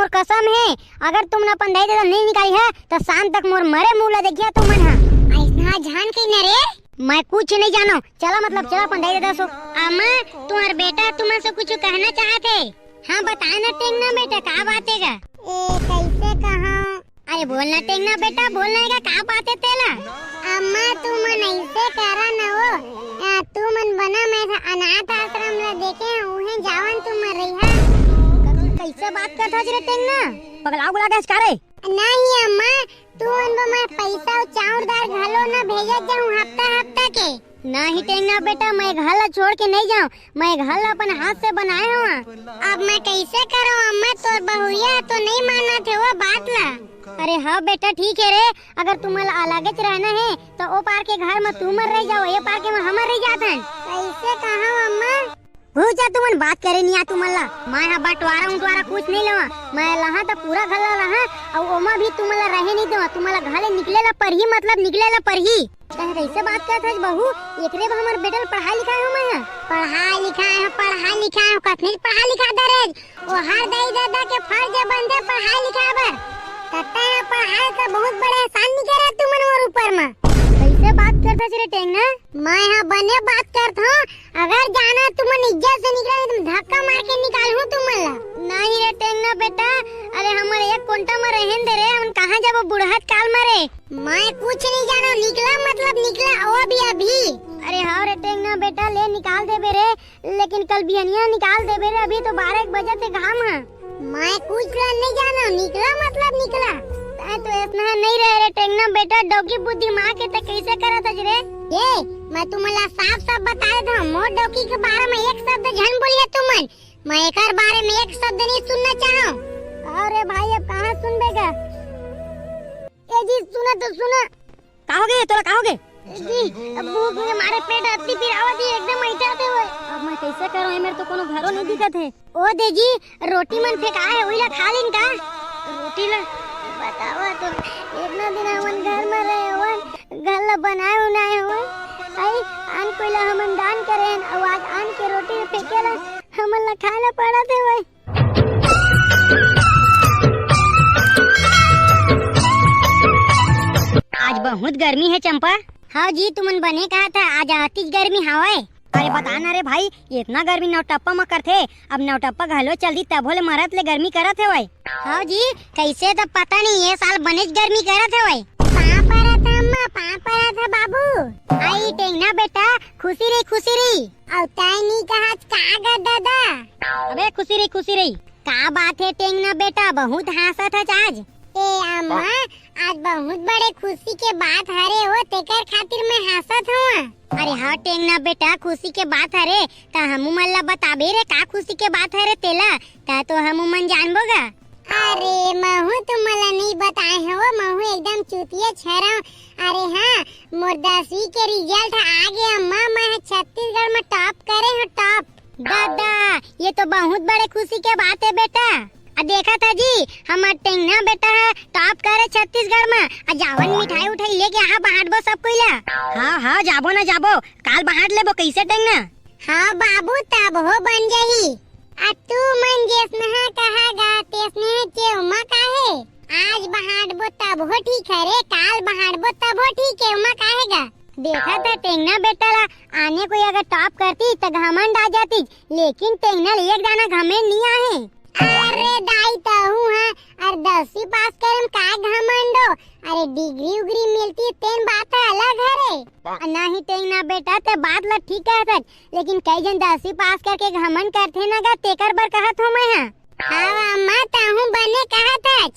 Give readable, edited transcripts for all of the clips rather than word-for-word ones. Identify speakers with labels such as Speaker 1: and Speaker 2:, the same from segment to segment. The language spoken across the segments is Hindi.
Speaker 1: मोर कसम है, अगर तुम न अपन दाई दादा नहीं निकाली है तो शाम तक मोर मरे मुंह ला देखिया तुम मन हां। ऐसा जान के न रे मैं कुछ नहीं जानो। चला मतलब चला अपन दाई दादा सो। अम्मा तुम्हार बेटा तुम से कुछ कहना चाहते? हां बता ना टेंगना बेटा का बात है? ए कैसे कहा? अरे बोलना टेंगना बेटा, बोलना है का बात है तेला? अम्मा तू मन ऐसे करा न हो, तू मन बना मैं अनाथ आश्रम ला देखे उहे जावन तुम मर रही है। कैसे बात करता रे टेंगना? पगला गुला गैस करे? नहीं अम्मा तू मन मैं पैसा चाउर दाल घलो न भेजत जाऊं हफ्ता के। नहीं टेंगना बेटा मैं घर छोड़ के नहीं जाऊं, मैं घर अपन हाथ से बनाए हुआ। अब मैं कैसे करूं अम्मा, तोर बहुरिया तो नहीं माना थे वो बात ला। अरे हाँ बेटा ठीक है रे, अगर तुम्हें अलग रहना है तो ओ पार के घर में तुम रह जाओ, ये पार के में हम रह जाते। कैसे कहा अम्मा? भूजा तुमन बात करे नहीं आ तुमला, मैं हा बंटवारा उंटवारा कुछ नहीं लवा, मैं लहा तो पूरा घर रहा और ओमा भी तुमला रहे नहीं देवा, तुमला घर निकलेला पर ही मतलब निकलेला पर ही। कैसे बात करत है बहू? एकरे में हमर बेटा पढ़ाई लिखाई हो मैं पढ़ाई लिखाई कथनी पढ़ा लिखा दरेज ओ हर दाई दादा के फर्ज बनते पढ़ाई लिखाई बर। कहता है पढ़ाई का बहुत बड़ा एहसान नहीं करे तुमन और ऊपर में। कैसे बात करता रे टेंगना? मैं हां बने बात करत हूं, अगर जाना तुमन इज्जत से निकले तुम धक्का मार के निकाल हूं तुमला। नहीं रे टेंगना बेटा, अरे हमर एक कोंटा में रहन दे रे, हम कहां जाबो बुढ़त काल में रे। मैं कुछ नहीं जानो, निकला मतलब निकला ओ भी अभी। अरे हां रे टेंगना बेटा ले निकाल दे बे रे, लेकिन कल बिहनिया निकाल दे बे रे, अभी तो 12 बजे से घाम है। मैं कुछ नहीं जानो, निकला मतलब निकला। तो इतना नहीं रहे रे टेंगना बेटा, डोकी बुद्धि मार के तो कैसे करत रे? ये मैं तुमला साफ बता देता हूं, मोर डोकी के बारे में एक शब्द झन बोलिए तुमन, मैं एकर बारे में एक शब्द नहीं सुनना चाहूं। अरे भाई अब कहां सुनबेगा? ए जी सुना तो सुना। कहोगे तोरा कहोगे? जी अब भूख में मारे पेट अति फिर आवत एकदम ऐठाते होय। अब मैं कैसे करूं, मेरे तो कोनो घरो नहीं दिखत है। ओ दे जी रोटी मन फेंका है ओइला खा लेन का? रोटी ला बतावा तो इतना दिन हमन घर में रहे होन, घर ला बनाए उनाए होन, आई आन कोइला हमन दान करेन और आज आन के रोटी फेंकेला हमन ला खाना पड़त है होय। आज बहुत गर्मी है चंपा। हाँ जी तुमन बने कहा था आज आती गर्मी हवा। अरे बता ना रे भाई, इतना गर्मी नौटप्पा में करथे, अब नौटप्पा घलो चलती तब होले मरत ले गर्मी करत है भाई। हाँ जी कैसे तो पता नहीं, ये साल बनेच गर्मी करत है भाई। पापा था बाबू। आई टेंगना बेटा खुशी रही और ताई नहीं कहा का दादा। अबे खुशी रही का बात है टेंगना बेटा, बहुत हंसत है आज। ए अम्मा आज बहुत बड़े खुशी के बात हरे हो, तेकर खातिर मैं हंसत हूँ। अरे हाँ टेंगना बेटा खुशी के बात हरे ता हमू मन ला बताबे रे का खुशी के बात हरे तेला, ता तो हमू मन जानबोगा। अरे महू तुमला नहीं बताए हो, महू एकदम चुतिया छरा। अरे हाँ मोर 10वीं के रिजल्ट आ गया अम्मा, मैं छत्तीसगढ़ में टॉप करे हूँ टॉप। दादा ये तो बहुत बड़े खुशी के बात है बेटा। देखा था जी हमार टेंगना बेटा है टॉप करे छत्तीसगढ़ में, जावन मिठाई उठाई लेके यहाँ बांटबो सब कोइला। हाँ जाबो ना जाबो, काल बांट लेबो कैसे टेंगना? हाँ बाबू तब हो बन जाही। तू मन जैसना कहागा तेसने चेउमा काहे, आज बांटबो तब हो ठीक है रे, काल बांटबो तब हो ठीक है उमा काहेगा। देखा था टेंगना बेटा ला आने कोई अगर टॉप करती तो घमंड आ जाती, लेकिन टेंगना एक दाना घमंड नहीं आए। अरे दाई तो हूँ हाँ, और 10वीं पास करम का घमंडो, अरे डिग्री उग्री मिलती तेन बात अलग है रे। नहीं टेंगना बेटा ते बात ला ठीक है, लेकिन कई जन 10वीं पास करके घमंड करथे ना गा तेकर बर कहत हूँ मैं। हाँ अम्मा ताहू बने कहत है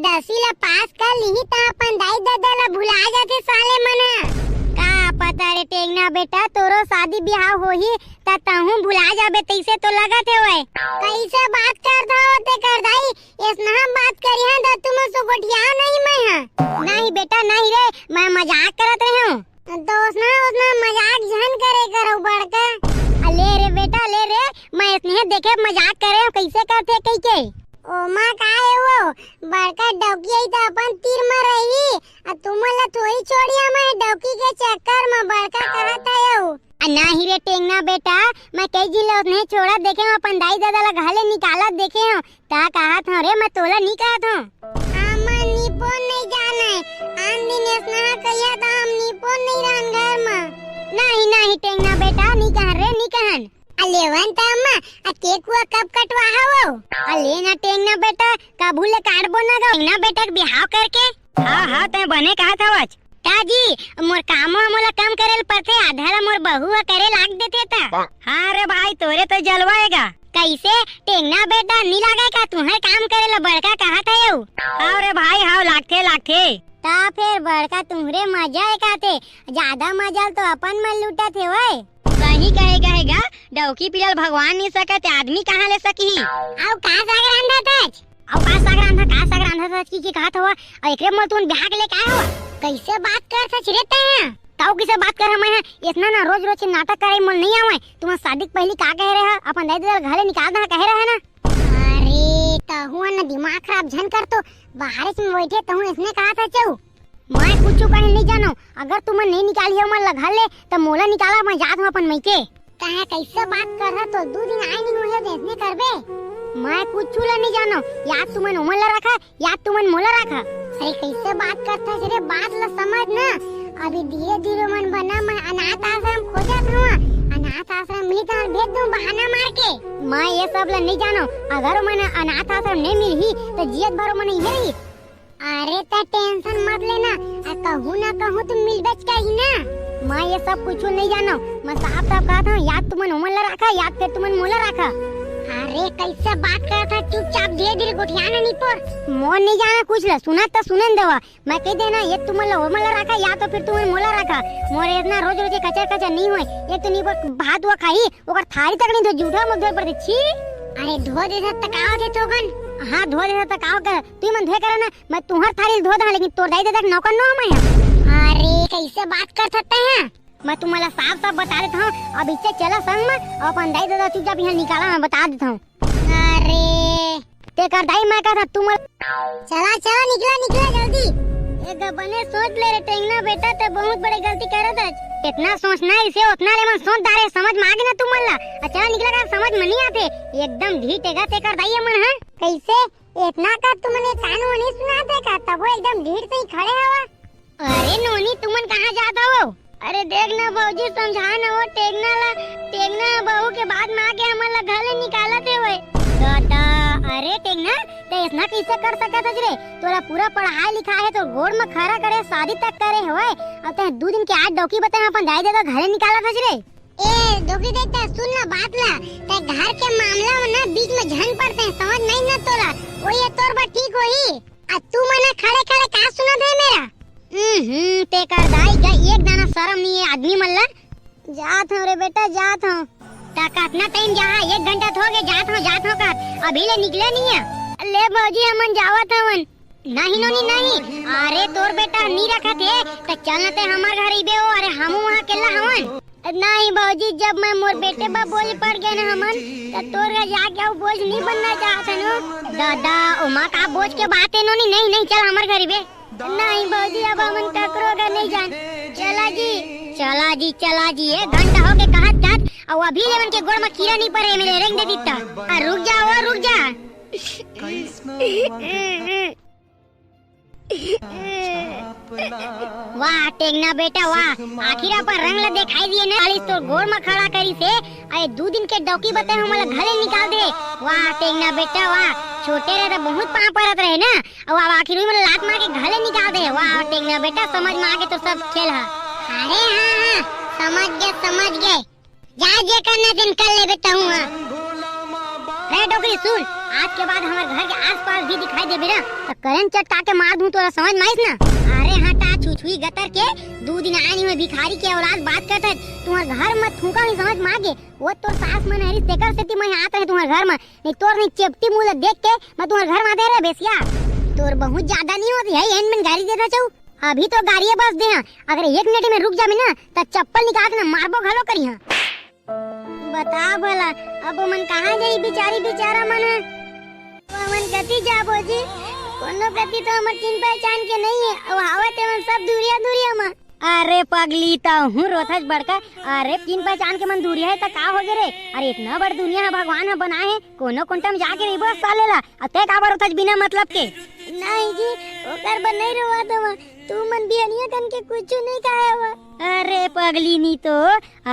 Speaker 1: 10वीं ला पास कर ली ता अपन दाई दादा ला भुला जाते साले मना। का पता रे टेंगना बेटा तोरो शादी ब्याह होही ता ताहू भुला जाबे तैसे तो लगत है ओए। कैसे बात करता हो ते कर दाई, इसना हम बात करी हां दा तुम सो गोठिया नहीं मैं हां। नहीं बेटा नहीं रे, मैं मजाक करत रही हूं। तो उसना मजाक जहन करे करो बड़का। ले रे बेटा ले रे, मैं इसने देखे मजाक करे कैसे करते कई के। ओ मां का है वो बड़का डौकी आई तो अपन तीर में रही, तुमला थोड़ी छोड़िया मैं डौकी के चक्कर में बड़का कहत है। नहीं रे टेंगना बेटा, मैं कई जिले नहीं छोड़ा देखे हूँ, अपन दाई दादा ला घाले निकाला देखे हूँ, ता कहा था रे मैं तोला टेंगना बेटा नी कहन रे नी कहन लेवन त अम्मा आ केक हुआ कब कटवा हो लेना टेंगना बेटा काबूले काटबो ना गो टेंगना बेटा के बिहाव करके हां ते बने कहा था आज ताजी मोर काम मोला कम करेल पड़थे आधा मोर बहुआ करे लाग देते ता हां रे भाई तोरे तो जलवाएगा कैसे टेंगना बेटा नी लागे का तुम्हारे काम करेला बड़का कहा था यू हां रे भाई हां लागथे ता फिर बड़का तुम्हरे मजा है काते ज्यादा मजा तो अपन मन लूटा थे वै सही कहेगा डौकी पिलल भगवान नहीं सकते आदमी कहाँ ले सकी आउ का सागर आंधा तज आउ का सागर आंधा तज की कहा था एकरे मोल तुन बिहार के ले का हुआ कैसे बात कर सच रहते हैं ताऊ किसे बात कर हम है इतना ना रोज नाटक करे मोल नहीं आवे तुम शादी पहली का कह रहे हो अपन दादी दल घरे निकाल दे कह रहे है ना अरे तहु ना दिमाग खराब झन कर तो बाहर में बैठे तहु इसने कहा था चौ मैं कुछ कहे नहीं जानो अगर तुम नहीं निकाली हो मन लगा ले तो मोला निकाला मैं जात हूं अपन मईके कहे कैसे बात कर रहा तो 2 दिन आई नहीं हुए देखने करबे मैं कुछ ला नहीं जानो याद तुमन उमल रखा याद तुमन मोला रखा अरे कैसे बात करता रे बात ला समझ ना अभी धीरे मन बना मैं अनाथ आश्रम खोजत हूं अनाथ आश्रम मिली तो भेज दूं बहाना मार के मैं ये सब ला नहीं जानो अगर मैंने अनाथ आश्रम नहीं मिली तो जियत भरो मन इहे रही अरे ता टेंशन मत लेना कहूँ ना कहूँ तुम मिल बच का ही ना मैं ये सब कुछ नहीं जानो मैं साफ कहा था याद तुमन उमल रखा याद फिर तुमन मोला रखा अरे कैसे बात कर था चुपचाप धीरे गोठियाना नहीं पर मोन नहीं जाना कुछ ला सुना तो सुनन देवा मैं कह देना ये तुमन उमल रखा या तो फिर तुमन मोला रखा मोरे इतना रोज कचर नहीं होए ये तो नहीं भात हुआ खाई ओकर थारी तक नहीं तो जूठा मुद्दे पर छी अरे धो दे तकाव दे तोगन हाँ धो दे तकाव कर तू मन धोए करे ना मैं तुम्हार थारी धो दा लेकिन तोर दाई दे तक नौकर न मैं अरे कैसे बात कर सकते हैं मैं तुम्हारा साफ बता देता हूँ अब इससे चला संग में अपन दाई दादा चुपचाप यहाँ निकाला मैं बता देता हूँ अरे ते कर दाई मैं कहा तुम चला निकला जल्दी एक बने सोच ले रे टेंगना बेटा ते बहुत बड़ी गलती कर रहा था इतना सोचना इसे उतना ले मन सोच दारे समझ में आ गया ना तुम मल्ला अच्छा निकला का समझ में नहीं आते एकदम ढीठेगा ते कर दाई मन हां कैसे इतना का तुमने कानून नहीं सुनाते का तब वो एकदम ढीठ से ही खड़े हवा अरे नोनी तुमन कहां जाता हो अरे देख ना बाबूजी समझा ना वो टेंगना बहू के बाद में आके हमला घर ले निकाला थे वे दादा अरे टेंगना ते इतना कैसे कर सकत है रे तोरा पूरा पढ़ाई लिखा है तो गोड़ में खड़ा करे शादी तक करे होए अब ते 2 दिन के आज डौकी बता अपन दाई दादा घर निकाला था रे ए डौकी देता सुन ना बात ला ते घर के मामला में ना बीच में झन पड़ते हैं समझ नहीं ना तोरा वो ये तोर बा ठीक होई आ तू मने खड़े का सुना दे मेरा ते कर दाई का एक दाना शर्म नहीं है आदमी मल्ला जात हूं रे बेटा जात हूं ता कितना टाइम जा 1 घंटा हो गए जात हो का अभी ले निकले नहीं है ले बाबूजी हमन जावत हवन नहीं नोनी नहीं अरे तोर बेटा नहीं रखा थे तो चलते हमार घर इबे हो अरे हम वहां केला हवन नहीं बाबूजी जब मैं मोर बेटे बा बोझ पड़ गए ना हमन तो तोर घर जाके वो बोझ नहीं बनना चाहता नो दादा उमा का बोझ के बात है नोनी नहीं चल हमार घर इबे नहीं बाबूजी अब हमन ककरो घर नहीं जान चला जी 1 घंटा हो गए कहत और अभी लेवन के गोड़ में कीड़ा नहीं पड़े मेरे रेंग दे दीता रुक जा वाह टेंगना बेटा वाह आखिर अपन रंग ला दिखाई दिए ना खाली तो गोड़ में खड़ा करी से अरे 2 दिन के डौकी बते हमला घरे निकाल दे वाह टेंगना बेटा वाह छोटे रहे तो बहुत पाँव परत रहे ना और अब आखिर में लात मार के घरे निकाल दे वाह टेंगना बेटा समझ में आ गए तो सब खेल है अरे हाँ समझ गए जा जे करना दिन कर ले बेटा हूँ रे डोकरी सुन आज के बाद हमारे घर के आसपास भी दिखाई दे बेरा तो करंट चटका के मार दूं तोरा समझ में आइस ना अरे हटा छुछुई गतर के 2 दिन आनी हुई भिखारी के औलाद बात करता तुम्हारे घर में थूका नहीं समझ मांगे वो तो सास मन हरी तेकर सेती मैं आता है तुम्हारे घर में नहीं तोर नहीं चेपटी मुंह देख के मैं तुम्हारे घर में दे रे बेसिया तोर बहुत ज्यादा नहीं होती है एन में गाड़ी देता चाहूं अभी तो गाड़ी बस दे अगर 1 मिनट में रुक जाबे ना तो चप्पल निकाल के ना मारबो घलो करी हां बता भला अब मन कहां जाई बेचारा मन मन गति जाबो जी कोनो गति तो हमर चिन पहचान के नहीं है अब हावत है मन सब दूरिया में अरे पगली ता हूं रोथज बड़का अरे चिन पहचान के मन दूरिया है त का हो गे रे अरे इतना बड़ दुनिया है भगवान है बनाए है कोनो कोंटम जाके रे बस सालेला अते का बार रोथज बिना मतलब के नहीं जी ओकर बन नहीं रोवा तो तू मन बिहनिया कन के कुछ नहीं कहे हुआ अरे पगली नी तो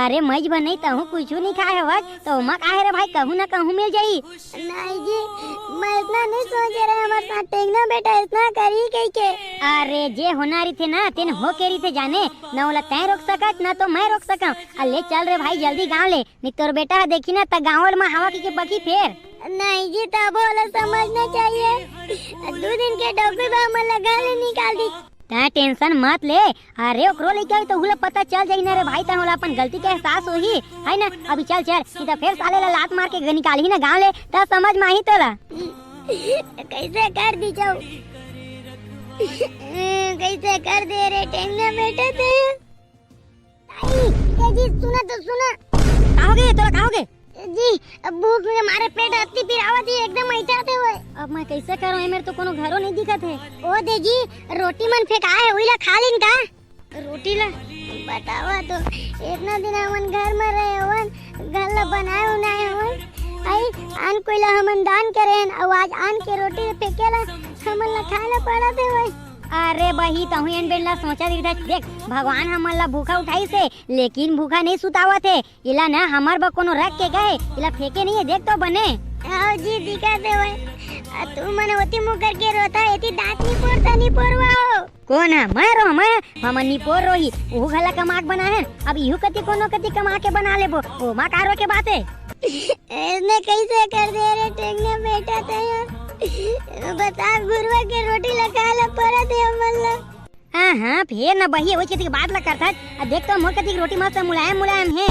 Speaker 1: अरे मज बन तहू कुछ नहीं खाए हवा तो मा काहे रे भाई कहूं ना कहूं मिल जाई। नहीं जी मैं इतना नहीं सोच रहे हमारे साथ टेंगना बेटा इतना करी कई के। अरे जे होनारी थे ना तेन हो केरी थे जाने न वाला तय रोक सकत ना तो मैं रोक सकूं। ले चल रे भाई जल्दी गांव ले नहीं तोर बेटा देखी ना त गांव में हवा की के बकी फेर। नहीं जी तब वाला समझना चाहिए 2 दिन के डॉक्टर बा मन लगा ले निकाल दी। ता टेंशन मत ले अरे ओकरो लेके तो हुला पता चल जाई ना रे भाई ता होला अपन गलती के एहसास होही है ना। अभी चल चल नहीं तो फिर साले ला लात मार के निकाली ना गांव ले ता समझ में आई तोला। कैसे कर दी जाओ कैसे कर दे रे टेंगना बेटा ते। आई जी सुना तो सुना कहोगे तोला कहोगे जी भूख में मारे पेट अति फिर आवत ही एकदम ऐठाते हुए। अब मैं कैसे करूं मेरे तो कोनो घरों नहीं दिखत है। ओ दे जी रोटी मन फेंका है ओइला खा लिन का रोटी ला बतावा तो इतना दिन हमन घर में रहे हवन घर ला बनाए उनाए हवन आई आन कोइला हमन दान करेन और आज आन के रोटी फेंकेला हमन ला खाना पड़ा थे भाई। अरे बही तहु एन बेला सोचा देख भगवान हमन ला भूखा उठाई से लेकिन भूखा नहीं सुतावत है इला ना हमार बा कोनो रख के गए इला फेंके नहीं है देख तो बने। आओ जी दिखा दे भाई तू मन होती मुंह करके रोता एती दांत नहीं पोरता नहीं पोरवाओ। कौन है मैं रो मैं हमन नहीं पोर रोही ओ घला कमाक बना है अब इहु कति कोनो कति कमा के बना लेबो ओ मा कारो के बात है। इसने कैसे कर दे रे टेंगना बेटा ते बता गुरुआ के रोटी लगा ला पड़ा थे हमन ला। हां फिर ना बही ओई के बात ला करता देख तो मोर कति रोटी मस्त मुलायम मुलायम है